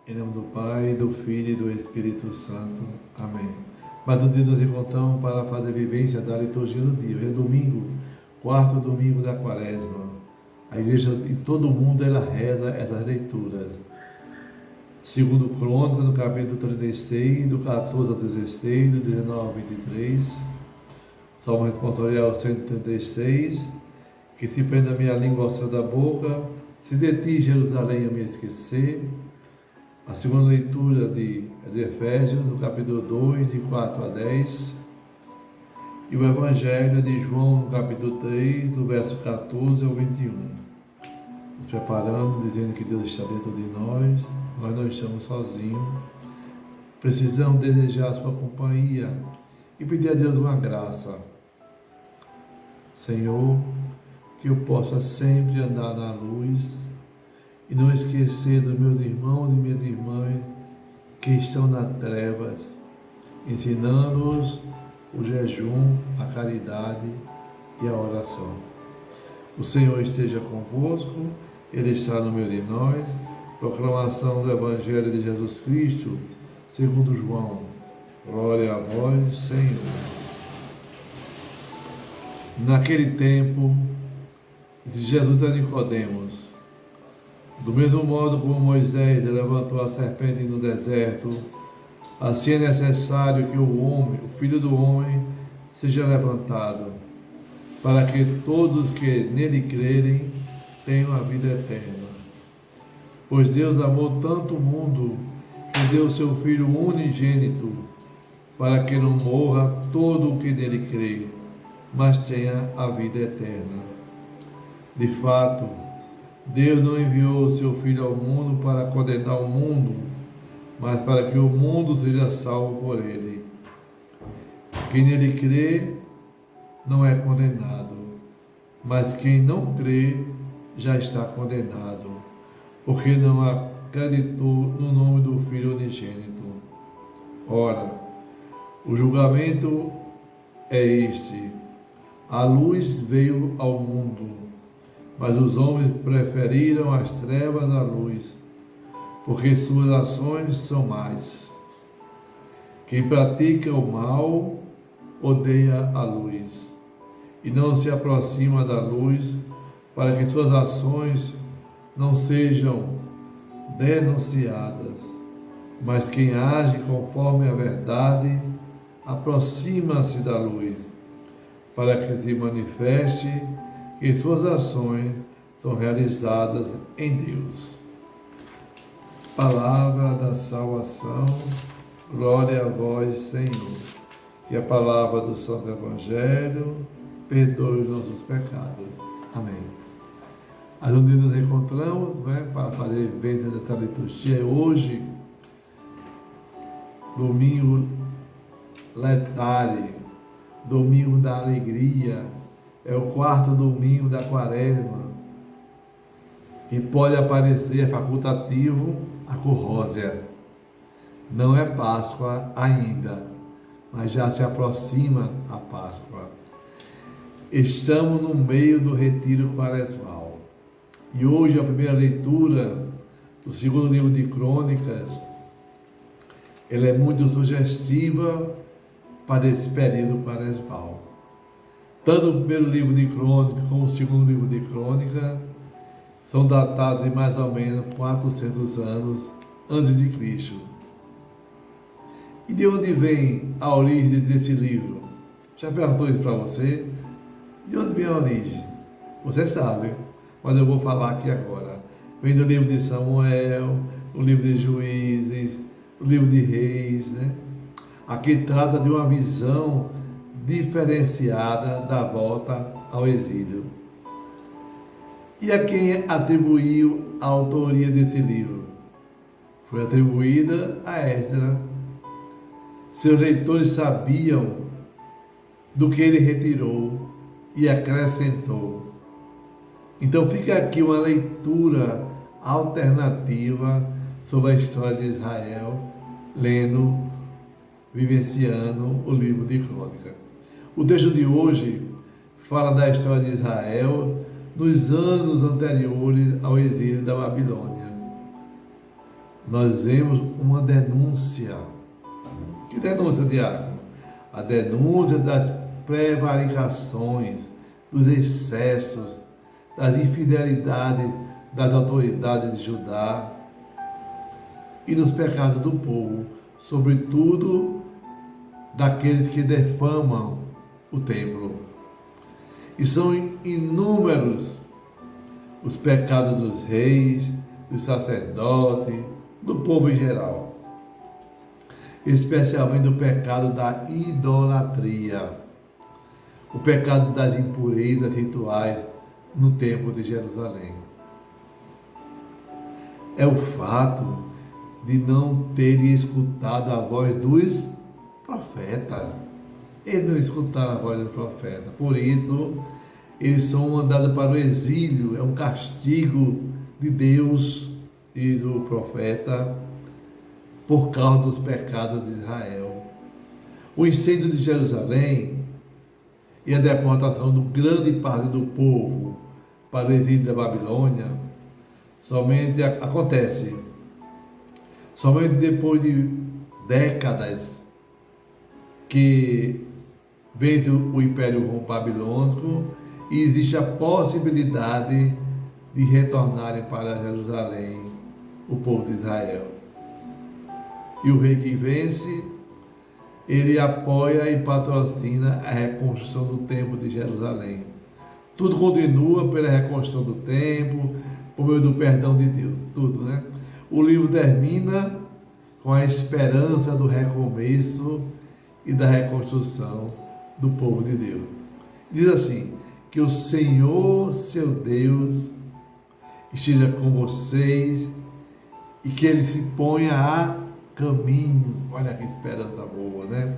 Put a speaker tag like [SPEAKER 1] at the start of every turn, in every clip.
[SPEAKER 1] Em nome do Pai, do Filho e do Espírito Santo. Amém. Mas no dia nos encontramos para fazer a vivência da liturgia do dia. Hoje é domingo, quarto domingo da quaresma. A igreja em todo o mundo ela reza essas leituras. Segundo Crônicas, no capítulo 36, do 14 ao 16, do 19 ao 23. Salmo responsorial 136. Que se prenda a minha língua ao céu da boca, se de ti, Jerusalém, eu me esquecer. A segunda leitura de Efésios, no capítulo 2, de 4 a 10. E o Evangelho de João, no capítulo 3, do verso 14 ao 21. Nos preparando, dizendo que Deus está dentro de nós não estamos sozinhos. Precisamos desejar a sua companhia e pedir a Deus uma graça. Senhor, que eu possa sempre andar na luz e não esquecer dos meus irmãos e minhas irmãs que estão nas trevas, ensinando-os o jejum, a caridade e a oração. O Senhor esteja convosco, Ele está no meio de nós. Proclamação do Evangelho de Jesus Cristo, segundo João. Glória a vós, Senhor. Naquele tempo, disse Jesus a Nicodemos: do mesmo modo como Moisés levantou a serpente no deserto, assim é necessário que o Filho do Homem, seja levantado, para que todos que nele crerem tenham a vida eterna. Pois Deus amou tanto o mundo que deu seu Filho unigênito, para que não morra todo o que nele crê, mas tenha a vida eterna. De fato, Deus não enviou o seu Filho ao mundo para condenar o mundo, mas para que o mundo seja salvo por ele. Quem nele crê não é condenado, mas quem não crê já está condenado, porque não acreditou no nome do Filho unigênito. Ora, o julgamento é este: a luz veio ao mundo, mas os homens preferiram as trevas à luz, porque suas ações são más. Quem pratica o mal odeia a luz e não se aproxima da luz, para que suas ações não sejam denunciadas. Mas quem age conforme a verdade aproxima-se da luz, para que se manifeste que suas ações são realizadas em Deus. Palavra da salvação, glória a vós, Senhor. Que a palavra do Santo Evangelho perdoe os nossos pecados. Amém. Mas onde nos encontramos, para fazer bem dessa liturgia, hoje, domingo letare, domingo da alegria, é o quarto domingo da quaresma, e pode aparecer facultativo a cor rósea. Não é Páscoa ainda, mas já se aproxima a Páscoa. Estamos no meio do retiro quaresmal. E hoje a primeira leitura do segundo livro de Crônicas, ela é muito sugestiva para esse período quaresmal. Tanto o primeiro livro de Crônicas como o segundo livro de Crônicas são datados de mais ou menos 400 anos antes de Cristo. E de onde vem a origem desse livro? Já perguntou isso para você? De onde vem a origem? Você sabe, mas eu vou falar aqui agora. Vem do livro de Samuel, o livro de Juízes, o livro de Reis, né? Aqui trata de uma visão diferenciada da volta ao exílio. E a quem atribuiu a autoria desse livro? Foi atribuída a Esdras. Seus leitores sabiam do que ele retirou e acrescentou. Então fica aqui uma leitura alternativa sobre a história de Israel, lendo, vivenciando o livro de Crônicas. O texto de hoje fala da história de Israel nos anos anteriores ao exílio da Babilônia. nós vemos uma denúncia. Que denúncia, diácono? A denúncia das prevaricações, dos excessos, das infidelidades das autoridades de Judá e dos pecados do povo, sobretudo daqueles que defamam o templo. E são inúmeros os pecados dos reis, dos sacerdotes, do povo em geral, especialmente o pecado da idolatria, o pecado das impurezas rituais no templo de Jerusalém. É o fato de não terem escutado a voz dos profetas. Eles não escutaram a voz dos profetas, por isso eles são mandados para o exílio. É um castigo de Deus, diz o profeta, por causa dos pecados de Israel. O incêndio de Jerusalém e a deportação do grande parte do povo para o exílio da Babilônia somente acontece somente depois de décadas que vence o Império Babilônico e existe a possibilidade de retornarem para Jerusalém o povo de Israel. E o rei que vence, ele apoia e patrocina a reconstrução do templo de Jerusalém. Tudo continua pela reconstrução do templo, por meio do perdão de Deus, tudo, né? O livro termina com a esperança do recomeço e da reconstrução do povo de Deus. Diz assim: que o Senhor, seu Deus, esteja com vocês e que Ele se ponha a caminho. Olha que esperança boa, né?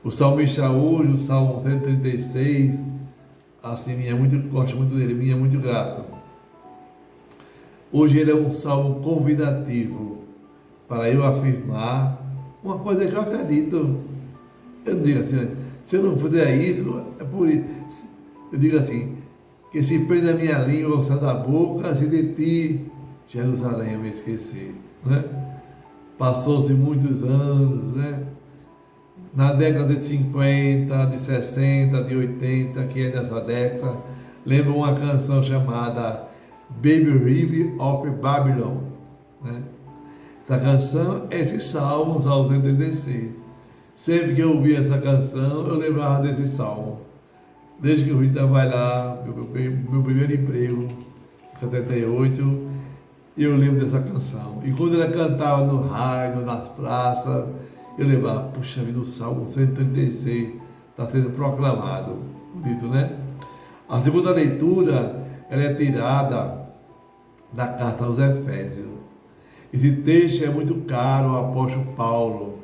[SPEAKER 1] O salmista hoje, o Salmo 136, assim, gosto muito dele, minha é muito grato. Hoje ele é um salmo convidativo para eu afirmar uma coisa que eu acredito. Eu não digo assim, se eu não fizer isso, é por isso. Eu digo assim, que se prenda a minha língua ao céu da boca, se de ti, Jerusalém, eu me esqueci, né? Passou-se muitos anos, né? Na década de 50, de 60, de 80, que é nessa década, lembra uma canção chamada Baby River of Babylon, né? Essa canção é esse salmo, Salmo 136. Sempre que eu ouvia essa canção, eu lembrava desse salmo. Desde que eu fui trabalhar, meu primeiro emprego, em 78, eu lembro dessa canção. E quando ela cantava no rádio, nas praças, eu lembrava, puxa vida, o Salmo 136 está sendo proclamado. Bonito, né? A segunda leitura, ela é tirada da carta aos Efésios. Esse texto é muito caro ao apóstolo Paulo,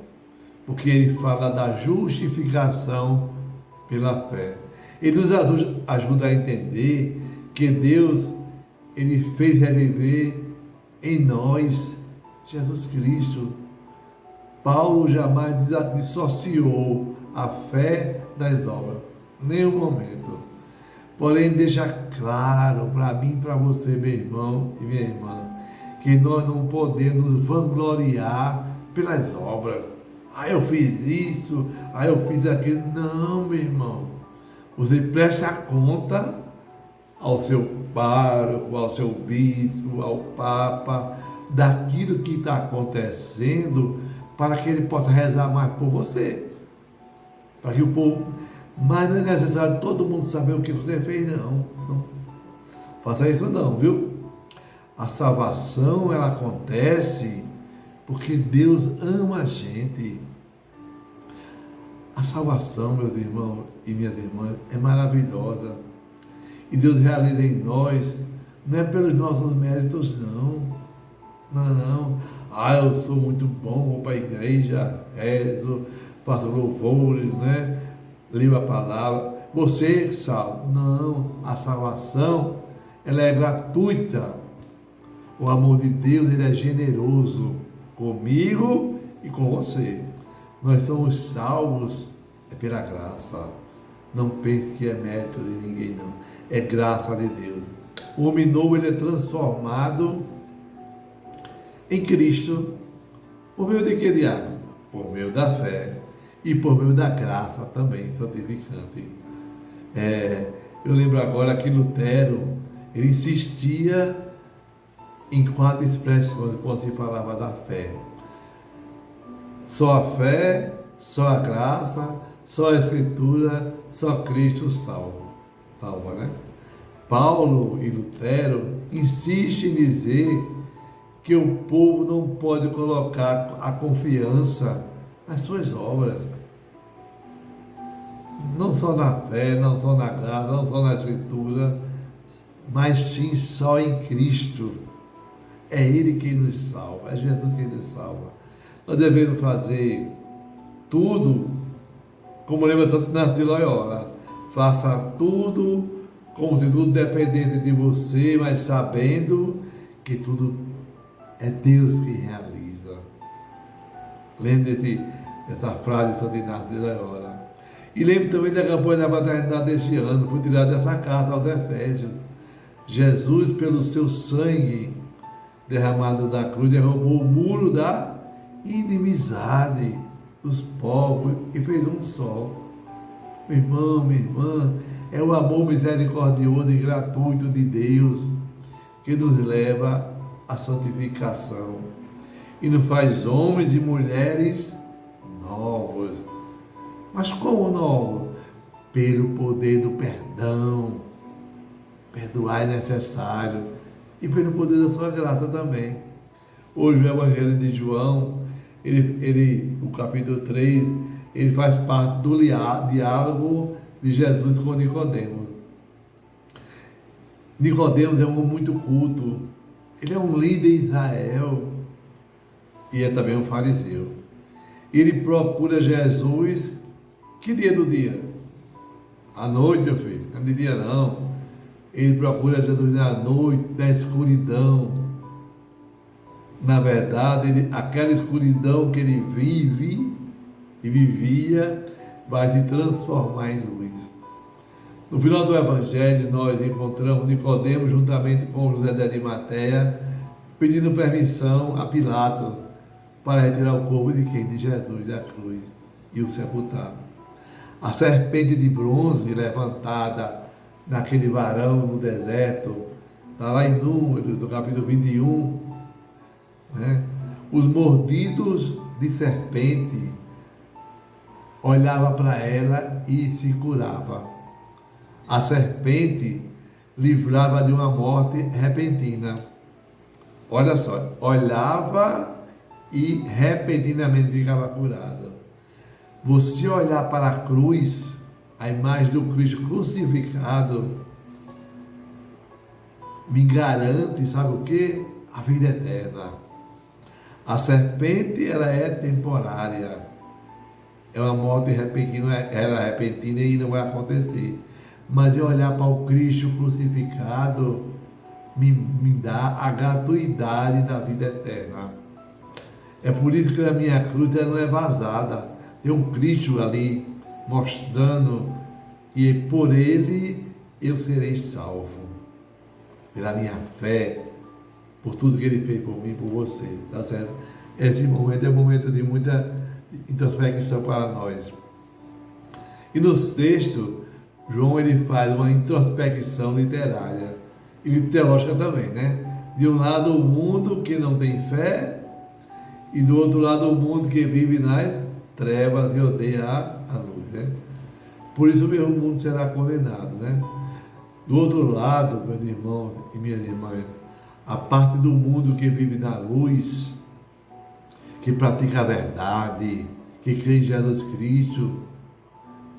[SPEAKER 1] porque ele fala da justificação pela fé. Ele nos ajuda a entender que Deus, ele fez reviver em nós Jesus Cristo. Paulo jamais dissociou a fé das obras, nenhum momento. Porém, deixa claro para mim e para você, meu irmão e minha irmã, que nós não podemos nos vangloriar pelas obras. Eu fiz isso, eu fiz aquilo. Não, meu irmão. Você presta conta ao seu pároco, ao seu bispo, ao papa, daquilo que está acontecendo, para que ele possa rezar mais por você. Para que o povo... Mas não é necessário todo mundo saber o que você fez, não. Não faça isso não, viu? A salvação, ela acontece porque Deus ama a gente. A salvação, meus irmãos e minhas irmãs, é maravilhosa. E Deus realiza em nós, não é pelos nossos méritos, não. Não. Eu sou muito bom, vou para a igreja, rezo, faço louvores, né? Leio a palavra. Você salvo. Não, a salvação, ela é gratuita. O amor de Deus, ele é generoso comigo e com você. Nós somos salvos pela graça. Não pense que é mérito de ninguém, não. É graça de Deus. O homem novo, ele é transformado em Cristo, por meio de que diabo? Por meio da fé e por meio da graça também santificante. Eu lembro agora que Lutero, ele insistia em 4 expressões quando se falava da fé. Só a fé, só a graça, só a Escritura, só Cristo salva, né? Paulo e Lutero insistem em dizer que o povo não pode colocar a confiança nas suas obras. Não só na fé, não só na graça, não só na Escritura, mas sim só em Cristo. É Ele quem nos salva, é Jesus quem nos salva. Nós devemos fazer tudo, como lembra Santo Inácio de Loyola, faça tudo como se tudo dependesse de você, mas sabendo que tudo é Deus que realiza. Lembre-se dessa frase de Santo Inácio de Loyola. E lembre também da campanha da maternidade deste ano, foi tirada dessa carta aos Efésios. Jesus, pelo seu sangue derramado da cruz, derrubou o muro da inimizade dos povos e fez um só. Meu irmão, minha irmã, é o amor misericordioso e gratuito de Deus que nos leva à santificação e nos faz homens e mulheres novos. Mas como novos? Pelo poder do perdão. Perdoar é necessário. E pelo poder da sua graça também. Hoje o Evangelho de João, o capítulo 3, ele faz parte do diálogo de Jesus com Nicodemos. Nicodemos é um homem muito culto. Ele é um líder em Israel e é também um fariseu. Ele procura Jesus. Que dia do dia? À noite, meu filho. Não é de dia não. Ele procura Jesus à noite, na escuridão. Na verdade, aquela escuridão que ele vive e vivia vai se transformar em luz. No final do Evangelho, nós encontramos Nicodemos juntamente com José de Arimateia pedindo permissão a Pilatos para retirar o corpo de quem? De Jesus da cruz e o sepultar. A serpente de bronze levantada naquele varão no deserto, está lá em Números, no capítulo 21, né? Os mordidos de serpente olhava para ela e se curava. A serpente livrava de uma morte repentina. Olha só, olhava e repentinamente ficava curado. Você olhar para a cruz, a imagem do Cristo crucificado, me garante, sabe o quê? A vida eterna. A serpente, ela é temporária. É uma morte repentina, ela é repentina e não vai acontecer. Mas eu olhar para o Cristo crucificado me dá a gratuidade da vida eterna. É por isso que a minha cruz ela não é vazada. Tem um Cristo ali mostrando que por Ele eu serei salvo. Pela minha fé, por tudo que Ele fez por mim e por você. Tá certo? Esse momento é um momento de muita introspecção para nós. E nos textos, João ele faz uma introspecção literária e teológica também, né? De um lado o mundo que não tem fé e do outro lado o mundo que vive nas trevas e odeia a luz, né? Por isso mesmo o mundo será condenado, né? Do outro lado, meus irmãos e minhas irmãs, a parte do mundo que vive na luz, que pratica a verdade, que crê em Jesus Cristo,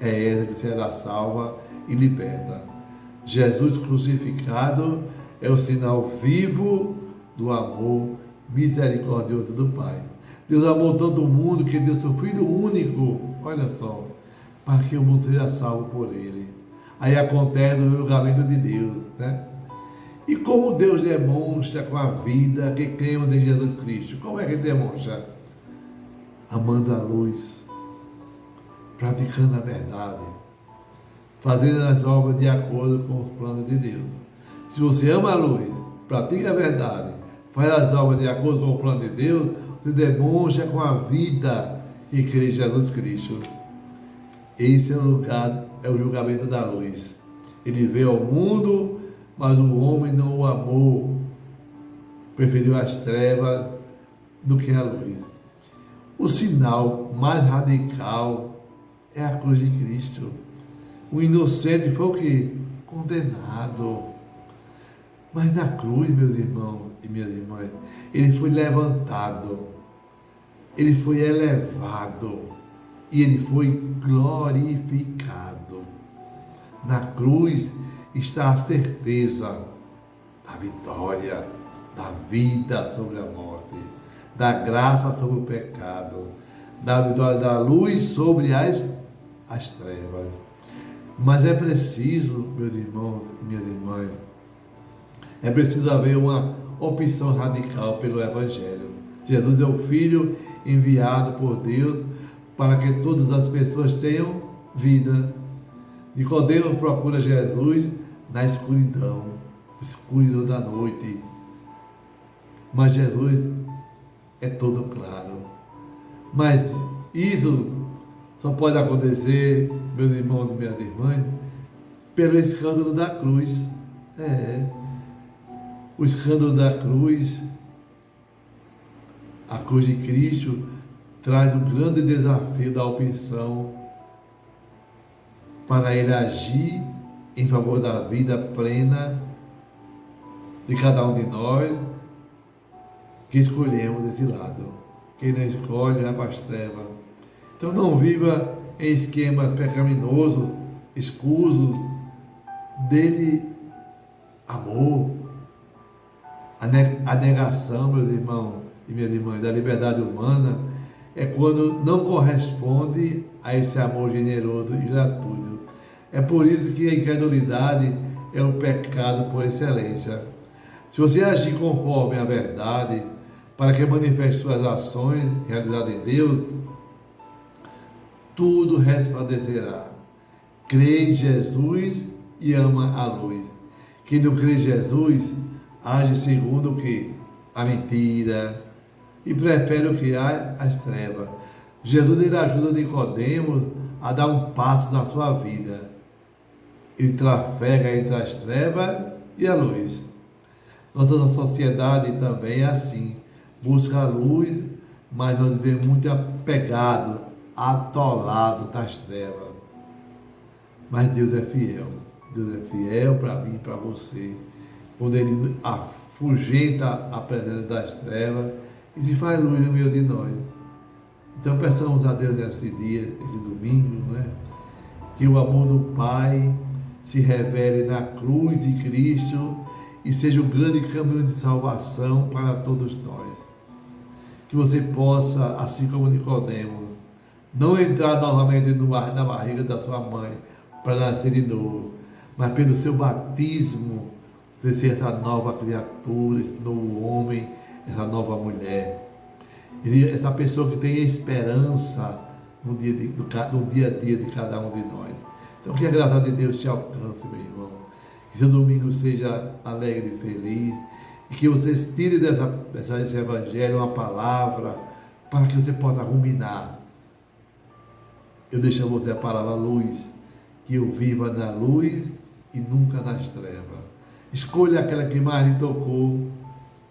[SPEAKER 1] é essa que será salva e liberta. Jesus crucificado é o sinal vivo do amor misericordioso do Pai. Deus amou todo mundo que deu seu Filho único, olha só, para que o mundo seja salvo por Ele. Aí acontece o julgamento de Deus, né? E como Deus demonstra com a vida que cremos em Jesus Cristo? Como é que Ele demonstra? Amando a luz, praticando a verdade, fazendo as obras de acordo com os planos de Deus. Se você ama a luz, pratica a verdade, faz as obras de acordo com o plano de Deus, você demonstra com a vida que crê em Jesus Cristo. Esse é o lugar, é o julgamento da luz. Ele veio ao mundo, mas o homem não o amou, preferiu as trevas do que a luz. O sinal mais radical é a cruz de Cristo. O inocente foi o que? Condenado. Mas na cruz, meus irmãos e minhas irmãs, ele foi levantado, ele foi elevado e ele foi glorificado. Na cruz está a certeza da vitória, da vida sobre a morte, da graça sobre o pecado, da vitória da luz sobre as trevas. Mas é preciso, meus irmãos e minhas irmãs, é preciso haver uma opção radical pelo Evangelho. Jesus é o Filho enviado por Deus para que todas as pessoas tenham vida. Nicodemo procura Jesus na escuridão da noite. Mas Jesus é todo claro. Mas isso só pode acontecer, meus irmãos e minhas irmãs, pelo escândalo da cruz. O escândalo da cruz, a cruz de Cristo, traz o grande desafio da opção para ele agir em favor da vida plena de cada um de nós que escolhemos esse lado. Quem não escolhe vai para as trevas. Então não viva em esquemas pecaminosos, escusos, dele amor, a negação, meus irmãos e minhas irmãs, da liberdade humana é quando não corresponde a esse amor generoso e gratuito. É por isso que a incredulidade é o pecado por excelência. Se você agir conforme a verdade, para que manifeste suas ações realizadas em Deus, tudo resplandecerá. Crê em Jesus e ama a luz. Quem não crê em Jesus age segundo o que? A mentira. E prefere o que? As trevas. Jesus ele ajuda Nicodemo a dar um passo na sua vida. Ele trafega entre as trevas e a luz. Nossa sociedade também é assim. Busca a luz, mas nós vemos muito apegado, atolado das trevas. Mas Deus é fiel. Deus é fiel para mim e para você. Quando Ele afugenta a presença das trevas e se faz luz no meio de nós. Então peçamos a Deus nesse dia, esse domingo, né? Que o amor do Pai se revele na cruz de Cristo e seja o grande caminho de salvação para todos nós. Que você possa, assim como Nicodemo, não entrar novamente na barriga da sua mãe para nascer de novo, mas pelo seu batismo, você ser essa nova criatura, esse novo homem, essa nova mulher. E essa pessoa que tem esperança no dia a dia de cada um de nós. Então que a graça de Deus te alcance, meu irmão. Que seu domingo seja alegre e feliz. E que vocês tirem desse evangelho uma palavra para que você possa ruminar. Eu deixo a você a palavra luz. Que eu viva na luz e nunca nas trevas. Escolha aquela que mais lhe tocou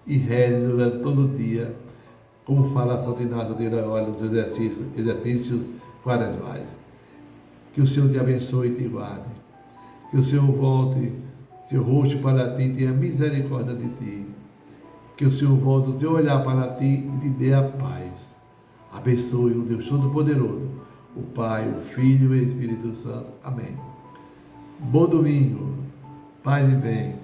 [SPEAKER 1] e reze durante todo o dia, como fala a Santa Inácia de Loyola nos exercícios quaresmais. Que o Senhor te abençoe e te guarde. Que o Senhor volte seu rosto para ti e tenha misericórdia de ti. Que o Senhor volte o seu olhar para ti e te dê a paz. Abençoe o Deus Todo-Poderoso, o Pai, o Filho e o Espírito Santo. Amém. Bom domingo. Paz e bem.